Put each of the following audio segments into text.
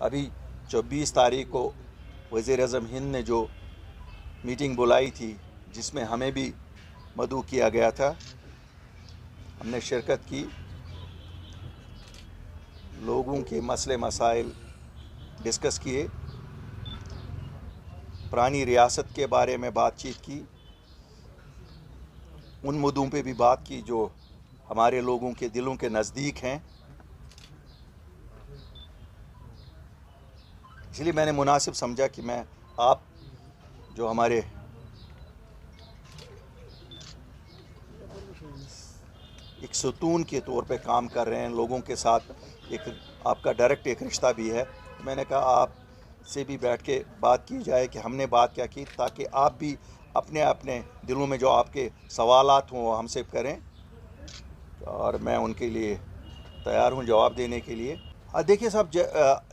अभी 24 तारीख को वज़ीर-ए-आज़म हिंद ने जो मीटिंग बुलाई थी, जिसमें हमें भी मदऊ किया गया था, हमने शिरकत की। लोगों के मसले मसाइल डिस्कस किए, पुरानी रियासत के बारे में बातचीत की, उन मुद्दों पे भी बात की जो हमारे लोगों के दिलों के नज़दीक हैं। इसलिए मैंने मुनासिब समझा कि मैं आप जो हमारे एक सतून के तौर पे काम कर रहे हैं, लोगों के साथ एक आपका डायरेक्ट एक रिश्ता भी है, तो मैंने कहा आप से भी बैठ के बात की जाए कि हमने बात क्या की, ताकि आप भी अपने अपने दिलों में जो आपके सवालात हों वो हमसे करें, और मैं उनके लिए तैयार हूं जवाब देने के लिए। देखिए साहब,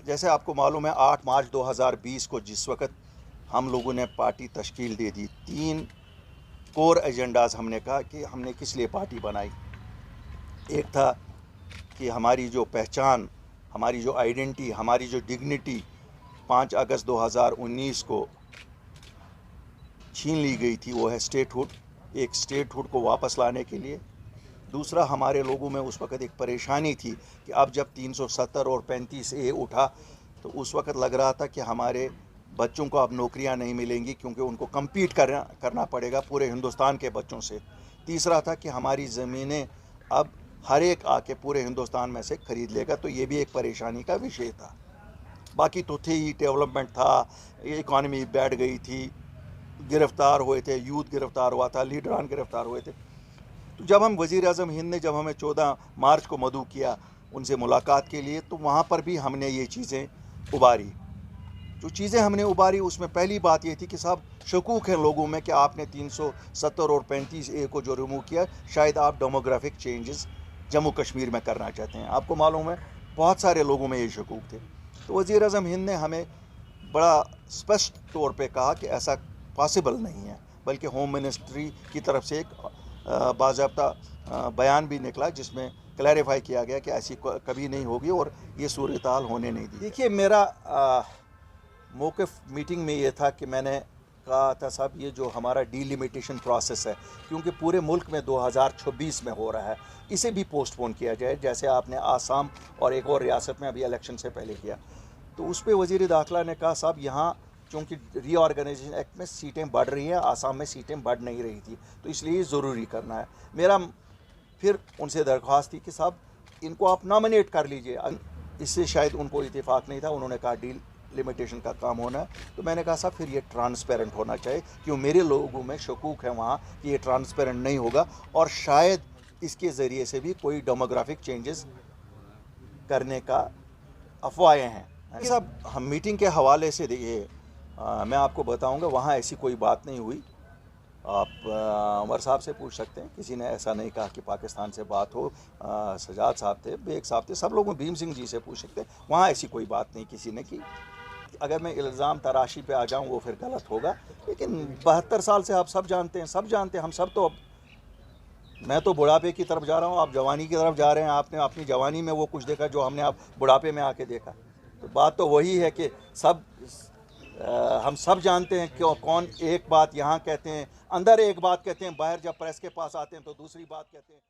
जैसे आपको मालूम है 8 मार्च 2020 को जिस वक्त हम लोगों ने पार्टी तश्कील दे दी, 3 कोर एजेंडाज़ हमने कहा कि हमने किस लिए पार्टी बनाई। एक था कि हमारी जो पहचान, हमारी जो आइडेंटिटी, हमारी जो डिग्निटी 5 अगस्त 2019 को छीन ली गई थी, वो है स्टेटहुड। एक स्टेटहुड को वापस लाने के लिए। दूसरा, हमारे लोगों में उस वक्त एक परेशानी थी कि अब जब 370 और 35A उठा तो उस वक्त लग रहा था कि हमारे बच्चों को अब नौकरियां नहीं मिलेंगी, क्योंकि उनको कम्पीट करना पड़ेगा पूरे हिंदुस्तान के बच्चों से। तीसरा था कि हमारी ज़मीनें अब हर एक आके पूरे हिंदुस्तान में से ख़रीद लेगा, तो ये भी एक परेशानी का विषय था। बाकी तो थे ही, डेवलपमेंट था, इकॉनमी बैठ गई थी, गिरफ़्तार हुए थे, यूथ गिरफ़्तार हुआ था, लीडरान गिरफ़्तार हुए थे। तो जब हम वज़ीर-ए-आज़म हिंद ने जब हमें 14 मार्च को मदऊ किया उनसे मुलाकात के लिए, तो वहाँ पर भी हमने ये चीज़ें उबारी। जो चीज़ें हमने उबारी उसमें पहली बात ये थी कि साहब, शकूक है लोगों में कि आपने 370 और 35A को जो रिमूव किया, शायद आप डेमोग्राफिक चेंजेस जम्मू कश्मीर में करना चाहते हैं। आपको मालूम है बहुत सारे लोगों में ये शकूक थे। तो वज़ीर-ए-आज़म हिंद ने हमें बड़ा स्पष्ट तौर पे कहा कि ऐसा पॉसिबल नहीं है, बल्कि होम मिनिस्ट्री की तरफ से एक बाज़ाब्ता बयान भी निकला जिसमें क्लैरिफाई किया गया कि ऐसी कभी नहीं होगी और ये सूरत हाल होने नहीं दी। देखिए, मेरा मौक़िफ़ मीटिंग में ये था कि मैंने कहा था साहब, ये जो हमारा डीलिमिटेशन प्रोसेस है, क्योंकि पूरे मुल्क में 2026 में हो रहा है, इसे भी पोस्टपोन किया जाए, जैसे आपने आसाम और एक और रियासत में अभी इलेक्शन से पहले किया। तो उस पर वज़ीर दाखिला ने कहा साहब, यहाँ चूँकि रीऑर्गेनाइजेशन एक्ट में सीटें बढ़ रही हैं, आसाम में सीटें बढ़ नहीं रही थी, तो इसलिए ज़रूरी करना है। मेरा फिर उनसे दरख्वास्त थी कि साहब, इनको आप नॉमिनेट कर लीजिए। इससे शायद उनको इत्तेफाक नहीं था, उन्होंने कहा डील लिमिटेशन का काम होना है। तो मैंने कहा साहब, फिर ये ट्रांसपेरेंट होना चाहिए, क्यों मेरे लोगों में शकूक है वहाँ कि ये ट्रांसपेरेंट नहीं होगा, और शायद इसके ज़रिए से भी कोई डेमोग्राफिक चेंजेस करने का अफवाहें हैं। साहब, हम मीटिंग के हवाले से देखिए, मैं आपको बताऊंगा, वहाँ ऐसी कोई बात नहीं हुई। आप उमर साहब से पूछ सकते हैं, किसी ने ऐसा नहीं कहा कि पाकिस्तान से बात हो। सजाद साहब थे, बेग साहब थे, सब लोगों, भीम सिंह जी से पूछ सकते हैं, वहाँ ऐसी कोई बात नहीं किसी ने की। अगर मैं इल्ज़ाम तराशी पे आ जाऊँ वो फिर गलत होगा, लेकिन 72 साल से आप सब जानते हैं, हम सब तो, अब मैं तो बुढ़ापे की तरफ जा रहा हूँ, आप जवानी की तरफ जा रहे हैं। आपने अपनी जवानी में वो कुछ देखा जो हमने आप बुढ़ापे में आके देखा। तो बात तो वही है कि सब हम सब जानते हैं क्यों कौन एक बात यहाँ कहते हैं, अंदर एक बात कहते हैं, बाहर जब प्रेस के पास आते हैं तो दूसरी बात कहते हैं।